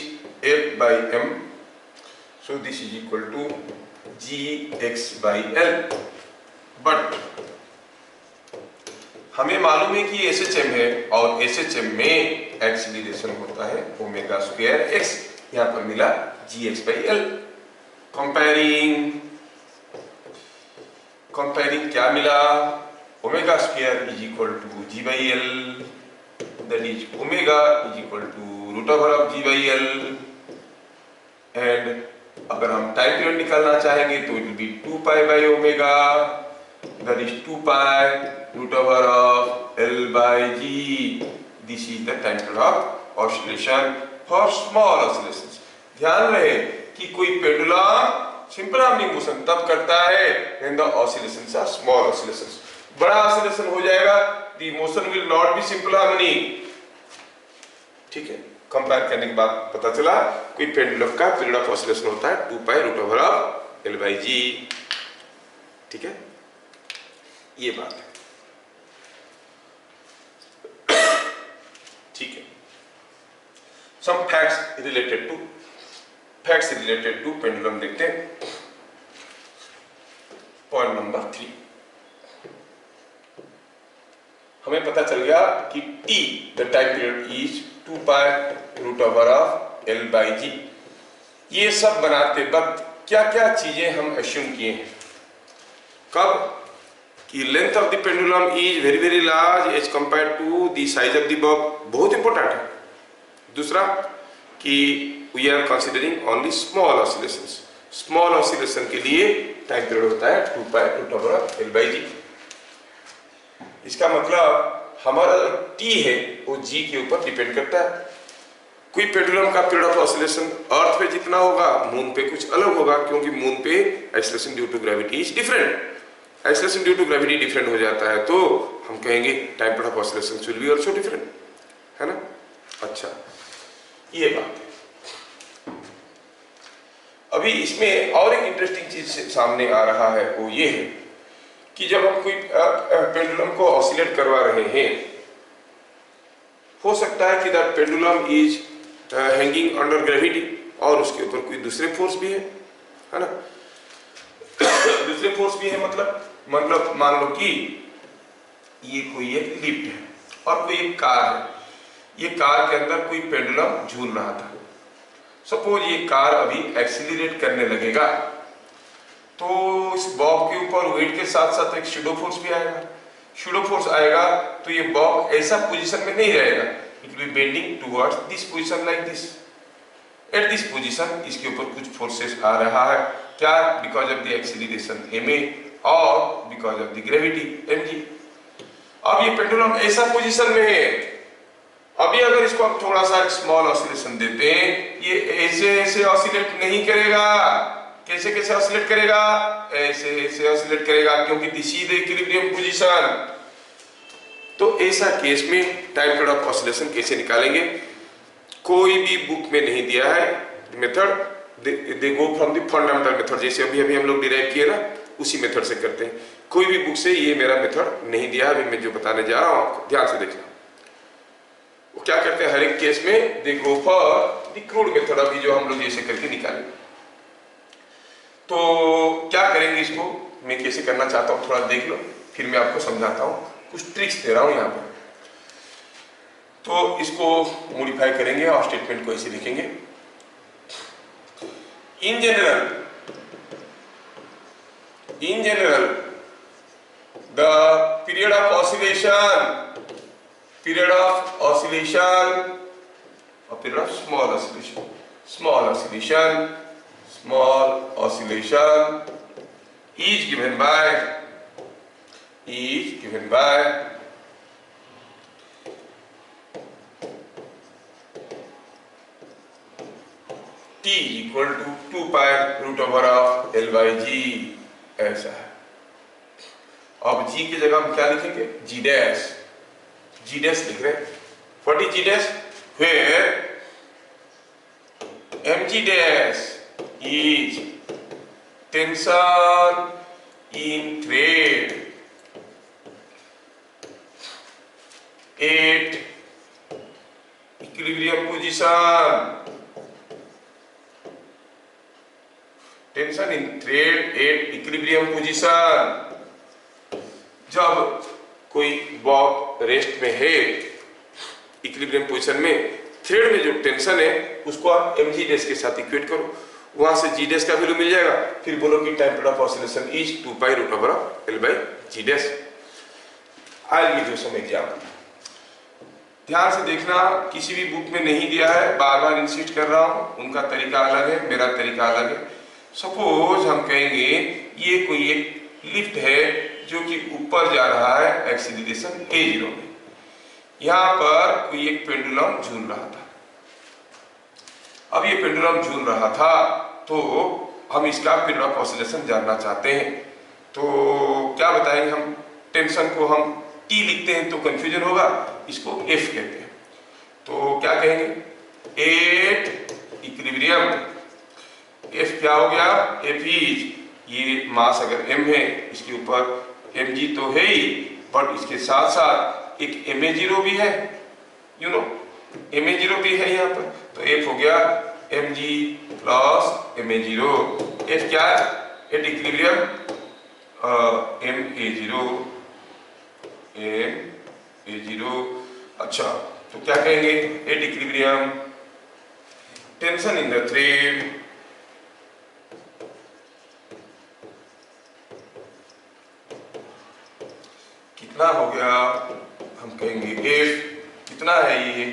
F by m. So this is equal to gx by L. But हमें मालूम है कि SHM है और SHM में acceleration होता है omega square x. यहाँ पर मिला gx by L. कंपेयरिंग क्या मिला? Omega square is equal to g by L, that is omega is equal to root over of g by L. And अगर हम टाइम पीरियड निकालना चाहेंगे तो it will be 2 pi by omega, that is 2 pi root over of L by G. This is the time period of oscillation for small oscillations. ध्यान रहे कि कोई pendulum simple harmonic motion तब करता है when the oscillations are small oscillations. बड़ा oscillation हो जाएगा the motion will not be simple harmonic. ठीक है, कंपेयर करने के बाद पता चला कोई पेंडुलम का पीरियड ऑफ ऑसिलेशन होता है 2 pi root over of L by G. ठीक है, ये बात है. ठीक है, some facts related to pendulum देखते हैं. पॉइंट नंबर 3, हमें पता चल गया कि t the time period is 2 pi root over of L by G. ये सब बनाते वक्त क्या क्या चीजें हम assume किए हैं? कब कि length of the pendulum is very very large as compare to the size of the bob, बहुत इंपॉर्टेंट है. दूसरा कि we are considering only small oscillations. Small oscillation के लिए टाइम पीरियड होता है 2 pi root over of L by G. इसका मतलब हमारा जो t है वो g के ऊपर डिपेंड करता है. कोई पेंडुलम का पीरियड ऑफ ऑसिलेशन अर्थ पे जितना होगा मून पे कुछ अलग होगा, क्योंकि मून पे acceleration due to gravity is different. Acceleration due to gravity different हो जाता है तो हम कहेंगे time period of oscillation will be also different, है ना. अच्छा, ये बात है. अभी इसमें और एक इंटरेस्टिंग चीज सामने आ रहा है, वो ये है कि जब हम कोई पेंडुलम को ऑसिलेट करवा रहे हैं, हो सकता है कि that pendulum is hanging under gravity और उसके ऊपर कोई दूसरे फोर्स भी है ना. दूसरे फोर्स भी है, मतलब मान लो कि ये कोई एक लिफ्ट है और कोई एक कार है. ये कार के अंदर कोई पेंडुलम झूल रहा था. सपोज ये कार अभी एक्सीलरेट करने लगेगा तो इस बॉब के ऊपर वेट के साथ साथ एक शैडो फोर्स भी आएगा. शैडो फोर्स आएगा तो ये बॉब ऐसा पोजीशन में नहीं रहेगा, it will B bending towards this position like this. At this position इसके ऊपर कुछ फोर्सेस आ रहा है. क्या? Because of the acceleration ma और because of the gravity mg. अब ये पेंडुलम ऐसा पोजीशन में है, अभी अगर इसको आप थोड़ा सा स्मॉल ऑसिलेशन देते हैं, ये ऐसे ऑसिलेट नहीं करेगा. कैसे ऑसिलेट करेगा? ऐसे ऑसिलेट करेगा, क्योंकि this is the equilibrium position. तो ऐसा केस में टाइम पीरियड ऑफ ऑसिलेशन कैसे निकालेंगे? कोई भी बुक में नहीं दिया है method. They go from the fundamental method, जैसे अभी हम लोग डिराइव किए ना, उसी मेथड से करते हैं. कोई भी बुक से ये मेरा मेथड नहीं दिया. अभी मैं जो बताने जा रहा हूँ ध्यान से देखना. वो क्या करते हैं हर एक केस में? They go for the crude method, अभी जो हम लोग जैसे करके निकालेंगे. तो क्या करेंगे, इसको मैं कैसे करना चाहता हूँ थोड़ा देख लो, फिर मैं आपको समझाता हूँ. कुछ ट्रिक्स दे रहा हूँ यहाँ पर. तो इसको मॉडिफाई करेंगे और स्टेटमेंट को ऐसे लिखेंगे. In general, the period of oscillation, period of oscillation, or period of small oscillation, small oscillation, small oscillation is given by t equal to 2 pi root over of L by G, ऐसा है। अब G की जगह हम क्या लिखेंगे? G dash, G dash लिख रहे हैं। What is G dash? Where mg dash is tension in thread at equilibrium position, tension in thread at equilibrium position। जब कोई बॉब रेस्ट में है इक्विलिब्रियम पोजीशन में, थ्रेड में जो टेंशन है उसको आप mg डैश के साथ इक्वेट करो, वहां से g डैश का वैल्यू मिल जाएगा, फिर बोलो कि time period of oscillation is 2 pi root over L by g dash. I will give you some example. ध्यान से देखना, किसी भी बुक में नहीं दिया है, बार बार इंसिस्ट कर रहा हूं, उनका तरीका अलग है, मेरा तरीका अलग है। सपोज हम कहेंगे ये कोई एक लिफ्ट है जो कि ऊपर जा रहा है एक्सीलरेशन a0 में, यहां पर कोई एक पेंडुलम झूल रहा था। अब ये पेंडुलम झूल रहा था तो हम इसका पीरियड ऑफ ऑसिलेशन जानना चाहते हैं, तो क्या बताएंगे हम? टेंशन को हम T लिखते हैं तो कंफ्यूजन होगा, इसको F कहते हैं। तो क्या कहेंगे? एट इक्विलिब्रियम, F क्या हो गया? F इज, ये मास अगर m है, इसके ऊपर mg तो है ही, बट इसके साथ साथ एक ma0 भी है, यू नो ma0 भी है यहाँ पर, तो F हो गया mg प्लस ma0। F क्या है? At equilibrium ma0। अच्छा, तो क्या कहेंगे? Eight equilibrium tension in the thread कितना हो गया? हम कहेंगे F कितना है? ये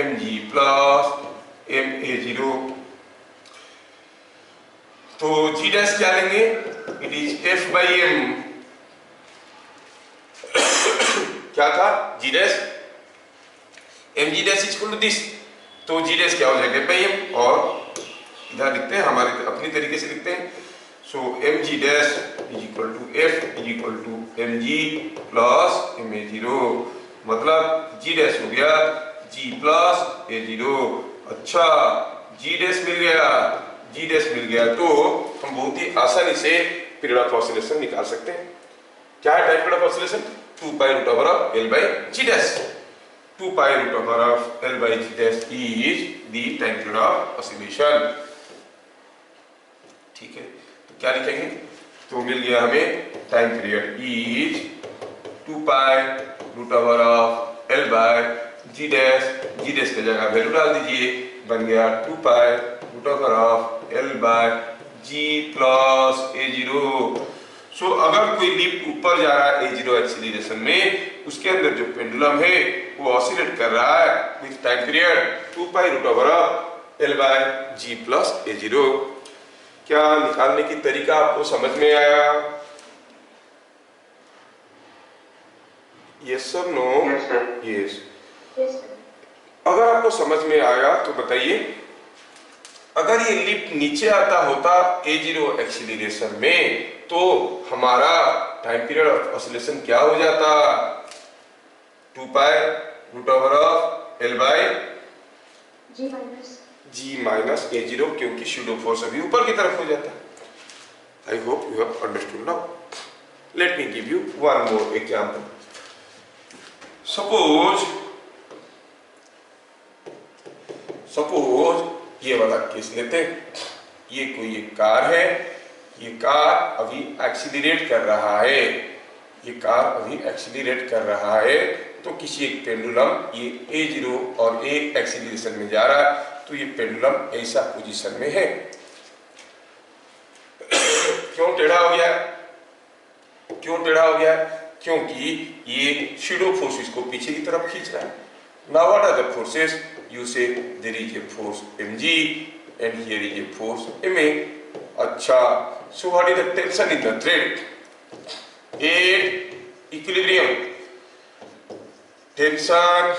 mg प्लस ma0। तो g डैश क्या लेंगे? It is F by m। क्या था? g dash, mg dash is equal to this, तो g डैश क्या हो जाएगा? By m। और इधर लिखते हैं, हमारे अपनी तरीके से लिखते हैं। So mg dash is equal to F is equal to mg plus ma0, मतलब g डैश हो गया g प्लस a0। अच्छा, g डैश मिल गया, g डैश मिल गया, तो हम बहुत ही आसानी से पीरियड ऑफ ऑसिलेशन निकाल सकते हैं। क्या है time period of oscillation? 2 pi root over of L by g dash. 2 pi root over of L by g dash is the time period of oscillation. ठीक है, तो क्या लिखेंगे? तो मिल गया हमें time period is 2 pi root over of L by ji dash, G dash की जगह वैल्यू डाल दीजिए, बन गया 2 pi root over of L by G plus a0। सो अगर कोई लिफ्ट ऊपर जा रहा है a0 एक्सीलरेशन में, उसके अंदर जो पेंडुलम है वो ऑसिलेट कर रहा है with time period 2 pi root over of L by G plus a0। क्या निकालने की तरीका आपको समझ में आया? Yes sir, no? यस। अगर आपको समझ में आया तो बताइए, अगर ये लिफ्ट नीचे आता होता a0 एक्सीलरेशन में, तो हमारा टाइम पीरियड ऑफ ऑसिलेशन क्या हो जाता? 2 pi root over of L by G minus a0, क्योंकि शूडो फोर्स अभी ऊपर की तरफ हो जाता है। I hope you have understood now. Let me give you one more example. Suppose ये वाला केस लेते हैं। ये कोई एक कार है, ये कार अभी एक्सीलरेट कर रहा है, ये कार अभी एक्सीलरेट कर रहा है, तो किसी एक पेंडुलम ये a0 और a एक्सीलरेशन में जा रहा है, तो ये पेंडुलम ऐसा पोजीशन में है। क्यों टेढ़ा हो गया? क्यों टेढ़ा हो गया? क्योंकि ये शैडो फोर्स इसको पीछे की तरफ खींच रहा है। Now what are the forces? You say there is a force mg and here is a force ma। अच्छा, so what is the tension in the thread? At equilibrium, tension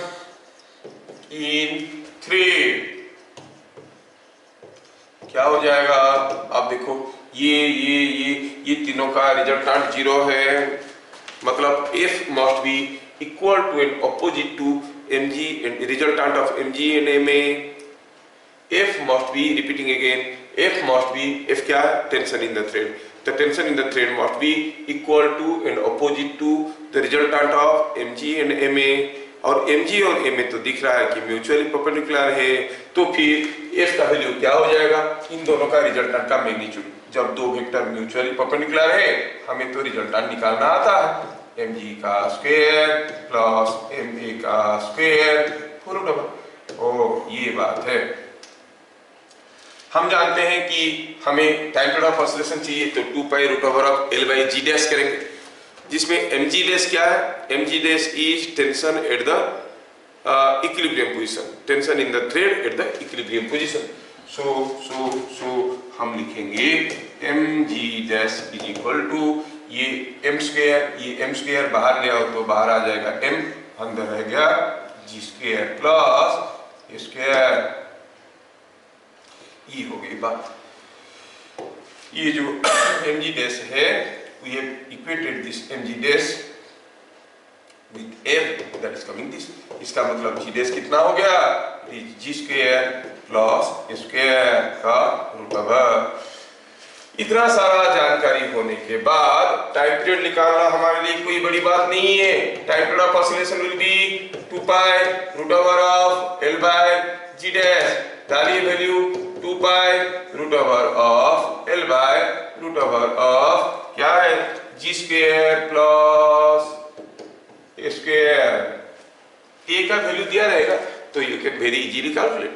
in thread क्या हो जाएगा? आप देखो ये तीनों का resultant 0 है, मतलब F must be equal to and opposite to mg and resultant of mg and ma। F must be, repeating again, F must be, F क्या है? Tension in the thread. The tension in the thread must be equal to and opposite to the resultant of mg and ma। और mg और ma तो दिख रहा है कि mutually perpendicular है, तो फिर F का वैल्यू क्या हो जाएगा? इन दोनों का रिजल्टेंट का मैग्नीट्यूड। जब दो वेक्टर म्यूचुअली परपेंडिकुलर है, हमें तो रिजल्टेंट निकालना आता है, mg का स्क्वायर प्लस ma का स्क्वायर रूट ओवर। ओ, ये बात है। हम जानते हैं कि हमें टाइम पीरियड ऑफ ऑसिलेशन चाहिए, तो 2 pi root over of L by G dash करेंगे, जिसमें mg डैश क्या है? mg dash is tension at the equilibrium position, tension in the thread at the equilibrium position. So हम लिखेंगे mg dash is equal to ये m square, ये m square बाहर ले आओ तो बाहर आ जाएगा m, अंदर रह गया g स्क्वायर प्लस स्क्वायर, ये हो गई बात। ये जो mg डैश है, we have equated this mg dash with f that is coming this। इसका मतलब g डैश कितना हो गया? g स्क्वायर प्लस स्क्वायर का रूट ओवर। इतना सारा जानकारी होने के बाद टाइम पीरियड निकालना हमारे लिए कोई बड़ी बात नहीं है। Time period of oscillation will be 2 pi root over of L by ji dash. डालिए value 2 pi root over of L by root over of क्या है? G square plus square. A का वैल्यू दिया रहेगा तो you can very easily calculate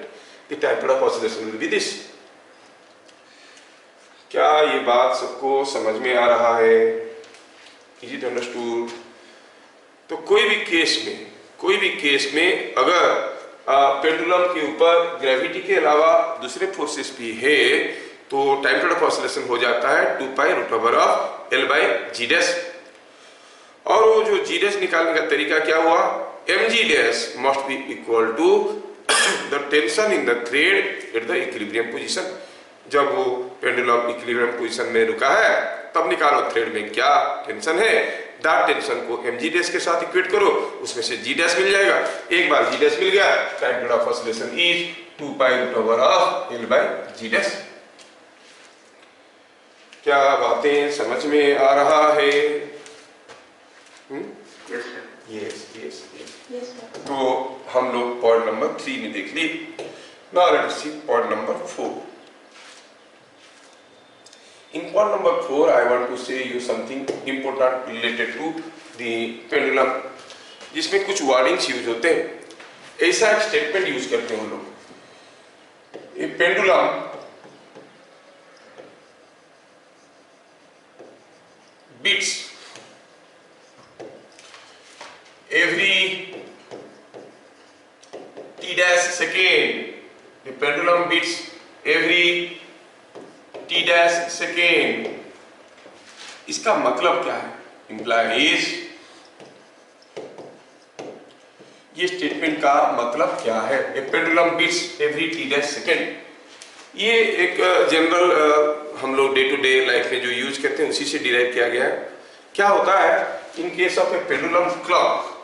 the time period of oscillation will be this. क्या ये बात सबको समझ में आ रहा है? Is it understood? तो कोई भी केस में अगर पेंडुलम के ऊपर ग्रेविटी के अलावा दूसरे फोर्सेस भी है, तो टाइम पीरियड ऑफ ऑसिलेशन हो जाता है 2 pi root over of L by G dash. और वो जो जी डैश निकालने का तरीका क्या हुआ? mg dash must be equal to the tension in the thread at the equilibrium position. जब वो पेंडुलम इक्विलिब्रियम पोजीशन में रुका है, तब निकालो थ्रेड में क्या टेंशन है। दैट टेंशन को mg डैश के साथ इक्वेट करो, उसमें से g डैश मिल जाएगा। एक बार g डैश मिल गया, time period of oscillation is 2 pi root over of L by G dash. क्या बातें समझ में आ रहा है? यस। तो हम लोग पॉइंट नंबर 3 में देख ली। Now let us see point number 4। In point number 4, I want to say you something important related to the pendulum, जिसमें कुछ वर्डिंग्स यूज होते हैं। ऐसा एक स्टेटमेंट यूज करते हैं हम लोग, ए pendulum beats every t dash second। The pendulum beats every t dash second। इसका मतलब क्या है? implies, ये स्टेटमेंट का मतलब क्या है? A pendulum beats every t dash second। ये एक जनरल हम लोग डे टू डे लाइफ में जो यूज करते हैं उसी से डिराइव किया गया है। क्या होता है in case of A pendulum clock?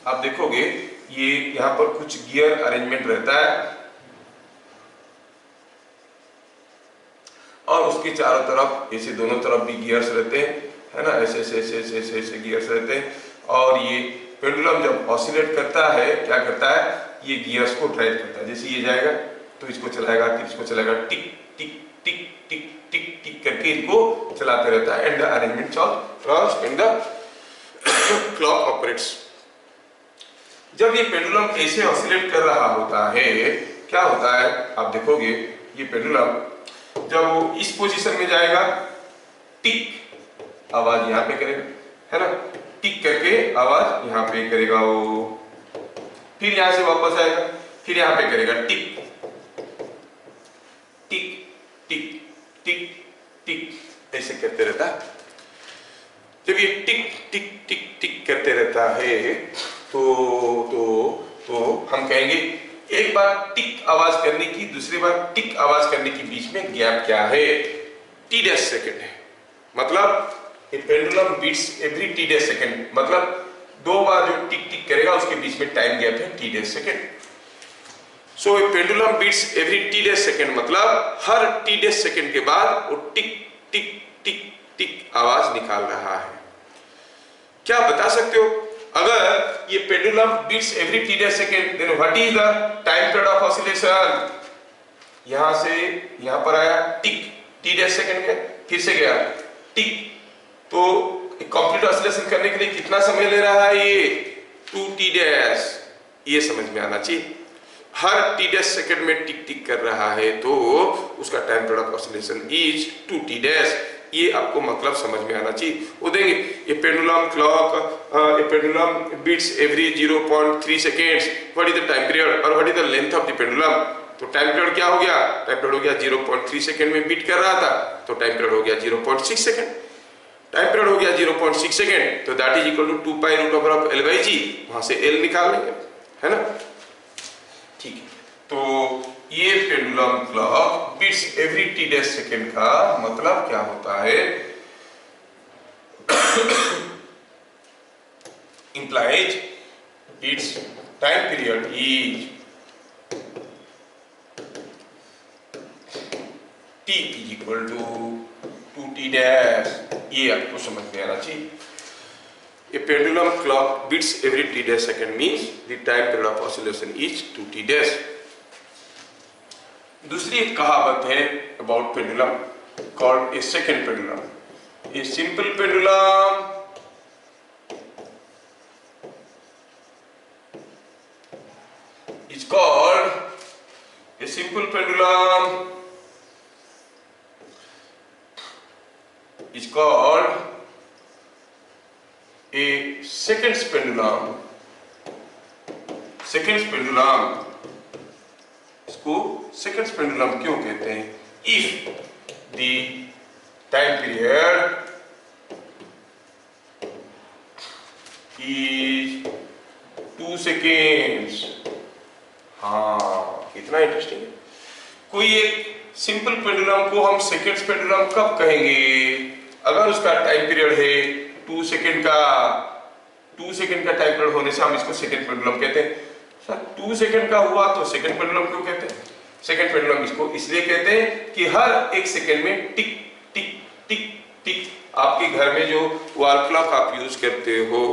आप देखोगे ये यहाँ पर कुछ गियर अरेंजमेंट रहता है और उसके चारों तरफ ऐसे दोनों तरफ भी गियर्स रहते हैं, है ना? ऐसे गियर्स रहते हैं। और ये पेंडुलम जब ऑसिलेट करता है, क्या करता है? ये गियर्स को ड्राइव करता है। जैसे ये जाएगा तो इसको चलाएगा, फिर इसको चलाएगा, टिक टिक टिक टिक टिक टिक करके इसको चलाते रहता है। And the arrangement runs and the clock operates। जब ये पेंडुलम ऐसे ऑसिलेट कर रहा होता है, क्या होता है? आप देखोगे ये पेंडुलम जब वो इस पोजीशन में जाएगा, टिक आवाज यहाँ पे करेगा, है ना? टिक करके आवाज यहाँ पे करेगा वो, फिर यहां से वापस आएगा, फिर यहां पे करेगा टिक टिक टिक टिक टिक, ऐसे करते रहता है। जब ये टिक टिक टिक टिक करते रहता है तो हम कहेंगे एक बार टिक आवाज करने की, दूसरी बार टिक आवाज करने के बीच में गैप क्या है, टी डैश सेकेंड है। मतलब ये pendulum beats every T dash second, मतलब 2 बार जो टिक टिक करेगा उसके बीच में टाइम गैप है t dash second. So a pendulum beats every T dash second, मतलब हर टी डैश सेकेंड के बाद वो टिक टिक टिक टिक आवाज निकाल रहा है। क्या बता सकते हो, अगर ये pendulum beats every T dash second, then what is the time period of oscillation? यहां से यहां पर आया टिक, टी डैश सेकेंड गया, फिर से गया टिक, तो कंप्लीट ऑसिलेशन करने के लिए कितना समय ले रहा है ये? 2 टी डैश। ये समझ में आना चाहिए, हर टी डैश सेकेंड में टिक टिक कर रहा है तो उसका time period of oscillation is 2 T dash. ये आपको मतलब समझ में आना चाहिए। वो देंगे ये पेंडुलम क्लॉक, ये pendulum beats every 0.3 seconds, what is the time period और what is the length of the pendulum? तो टाइम पीरियड क्या हो गया? टाइम पीरियड हो गया 0.3 सेकेंड में बीट कर रहा था, तो टाइम पीरियड हो गया 0.6 सेकेंड। टाइम पीरियड हो गया 0.6 सेकेंड, तो that is equal to 2 pi root over of L by G, वहां से L निकाल लेंगे, है ना? ठीक है, तो ये pendulum clock beats every T dash second का मतलब क्या होता है? implies its time period is t is equal to 2 t dash। ये आपको समझ में आना चाहिए। A pendulum clock beats every t dash second means the time period of oscillation is 2 t dash। दूसरी एक कहावत है about pendulum called a second pendulum। A simple pendulum is called a simple pendulum is called a seconds pendulum। seconds pendulum, इसको seconds pendulum क्यों कहते हैं? If the time period is 2 seconds। हाँ, कितना इंटरेस्टिंग है। कोई एक सिंपल पेंडुलम को हम सेकेंड्स पेंडुलम कब कहेंगे? अगर उसका टाइम पीरियड है 2 सेकेंड का, 2 सेकेंड का टाइम पीरियड होने से हम इसको सेकेंड पेंडुलम कहते हैं। सर 2 सेकेंड का हुआ तो सेकेंड पेंडुलम क्यों कहते हैं? सेकेंड पेंडुलम इसको इसलिए कहते हैं कि हर 1 सेकेंड में टिक टिक टिक टिक। आपके घर में जो वॉल क्लॉक आप यूज करते हो,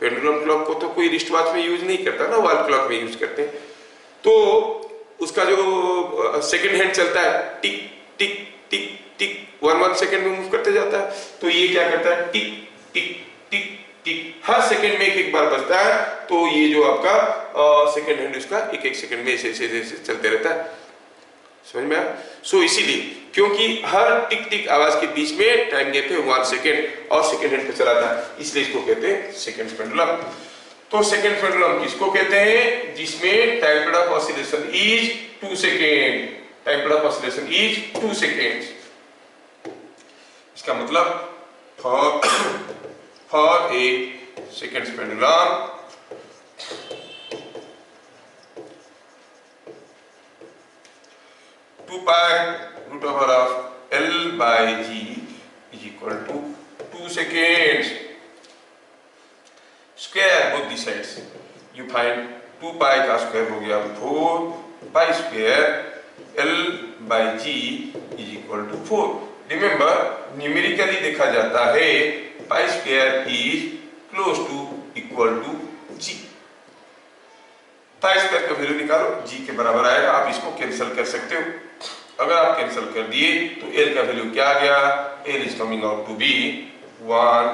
पेंडुलम क्लॉक को तो कोई रिस्ट वॉच में यूज नहीं करता ना, वॉल क्लॉक में यूज करते हैं। तो उसका जो सेकेंड हैंड चलता है टिक टिक टिक टिक 1 सेकेंड में मूव करते जाता है, तो ये क्या करता है? टिक टिक टिक टिक, हर सेकेंड में एक बार बजता है। तो ये जो आपका सेकेंड हैंड उसका एक सेकेंड में ऐसे चलते रहता है। समझ में आया? सो इसीलिए क्योंकि हर टिक टिक आवाज के बीच में टाइम गैप है 1 सेकेंड और सेकेंड हैंड पे चलाता है, इसलिए इसको कहते हैं सेकेंड पेंडुलम। तो सेकेंड पेंडुलम किसको कहते हैं? जिसमें time period of oscillation is 2 second. Time period of oscillation is 2 seconds. इसका मतलब for a seconds pendulum two pi root over of L by G is equal to 2 seconds square both the sides। You find 2 pi का square हो गया 4 pi square L by G is equal to 4। Remember numerically देखा जाता है pi square is close to equal to G। पाई square का value निकालो, G के बराबर आएगा। आप इसको कैंसिल कर सकते हो। अगर आप कैंसिल कर दिए तो L का वैल्यू क्या आ गया? L is coming out to be 1,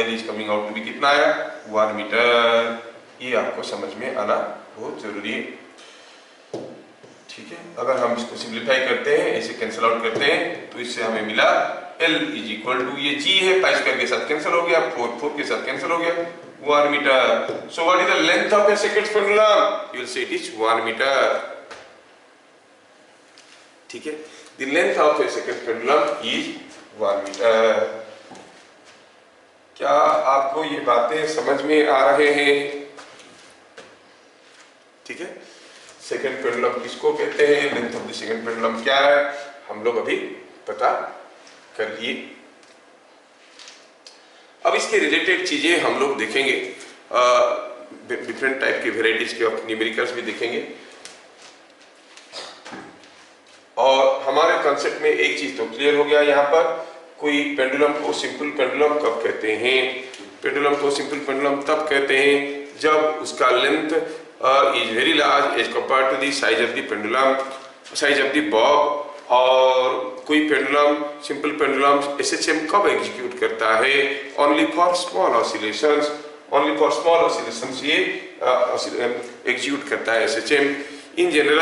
L is coming out to be कितना आया? 1 मीटर। ये आपको समझ में आना बहुत जरूरी है, ठीक है? अगर हम इसको सिंप्लीफाई करते हैं, ऐसे कैंसिल आउट करते हैं, तो इससे हमें मिला L इज इक्वल टू, ये G है, पाई स्क्वायर के साथ कैंसिल हो गया, 4 के साथ कैंसिल हो गया, 1 metre. So what is the length of a second pendulum? You will say it is 1 meter. ठीक है, the length of a second pendulum is 1 meter. क्या आपको ये बातें समझ में आ रहे हैं? ठीक है, सेकेंड पेंडुलम किसको कहते हैं, length of the second pendulum क्या है, हम लोग अभी पता कर लिए. अब इसके रिलेटेड चीजें हम लोग देखेंगे, डिफरेंट टाइप की वेराइटीज के ऑफ न्यूमेरिकल्स भी देखेंगे. और हमारे कंसेप्ट में एक चीज तो क्लियर हो गया, यहाँ पर कोई पेंडुलम को सिंपल पेंडुलम कब कहते हैं. पेंडुलम को सिंपल पेंडुलम तब कहते हैं जब उसका length is very large as compare to the size of the pendulum, size of the bob. और कोई पेंडुलम, सिंपल पेंडुलम SHM कब एग्जीक्यूट करता है, only for small oscillations, only for small oscillations ये एग्जीक्यूट करता है SHM. इन जनरल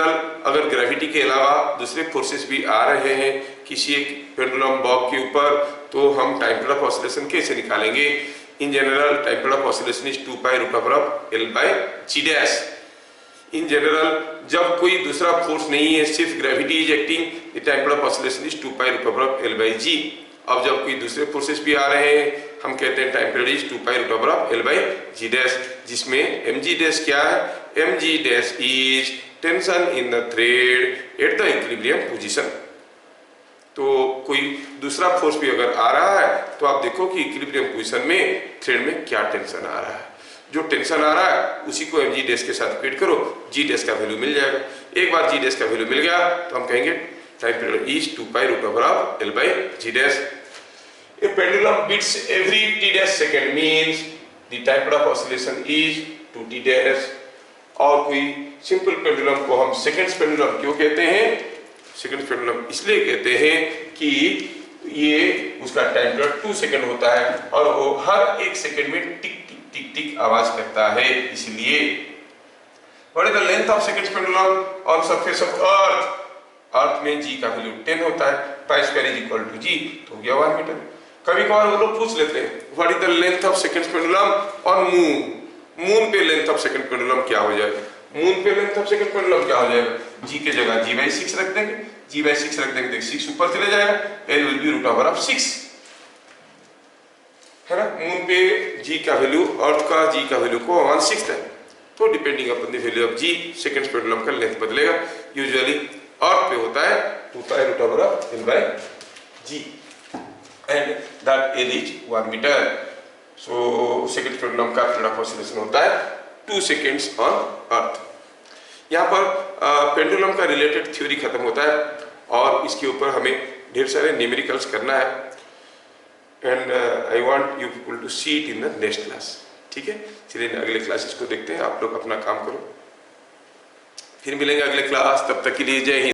अगर gravity के अलावा दूसरे फोर्सेस भी आ रहे हैं किसी एक पेंडुलम बॉब के ऊपर, तो हम टाइम पीरियड ऑफ ऑसिलेशन कैसे निकालेंगे. In general time period of oscillation is 2 pi root over L by G dash. In general जब कोई दूसरा फोर्स नहीं है, सिर्फ gravity is acting, the time period of oscillation is 2 pi root over L by G. अब जब कोई दूसरे फोर्सेस भी आ रहे हैं, हम कहते हैं time period is 2 pi root over L by G dash, जिसमें mg डैश क्या है, mg dash is tension in the thread at the equilibrium position. तो कोई दूसरा फोर्स भी अगर आ रहा है तो आप देखो कि इक्विलिब्रियम पोजीशन में थ्रेड में क्या टेंशन आ रहा है. जो टेंशन आ रहा है उसी को mg डैश के साथ इक्वेट करो, g डैश का वैल्यू मिल जाएगा. एक बार g डैश का वैल्यू मिल गया तो हम कहेंगे time period is 2 pi root over L by G dash. A pendulum beats every t dash second means the time period of oscillation is 2t dash. और कोई सिंपल पेंडुलम को हम सेकंड्स पेंडुलम क्यों कहते हैं, सेकंड्स पेंडुलम इसलिए कहते हैं कि ये उसका टाइम पीरियड 2 सेकंड होता है और वो हर एक सेकंड में टिक टिक टिक टिक आवाज करता है. इसलिए what is the length of seconds pendulum on surface of earth. Earth में g का वैल्यू 10 होता है, pi square is equal to g, तो हो गया 1 मीटर. कभी कभार वो लोग पूछ लेते हैं what is the length of seconds pendulum on moon. Moon पे लेंथ ऑफ सेकंड पेंडुलम क्या हो जाएगा, मून पे लेंथ ऑफ सेकंड पेंडुलम क्या हो जाएगा, g के जगह g by 6 रख देंगे, g by 6 रख देंगे, 6 ऊपर चले जाएगा, L will be root over 6 है ना. मून पे g का वैल्यू, अर्थ का g का वैल्यू को 1/6 है, तो depending upon the value of g second pendulum का लेंथ बदलेगा. यूजुअली अर्थ पे होता है 2 pi root over L by G and that L is 1 meter. So second pendulum का पीरियड ऑफ ऑसिलेशन होता है 2 seconds on अर्थ. यहाँ पर पेंडुलम का रिलेटेड थ्योरी खत्म होता है और इसके ऊपर हमें ढेर सारे न्यूमेरिकल्स करना है. And I want you people to see it in the next class. ठीक है, चलिए अगले क्लासेस को देखते हैं. आप लोग अपना काम करो, फिर मिलेंगे अगले क्लास. तब तक के लिए जय हिंद.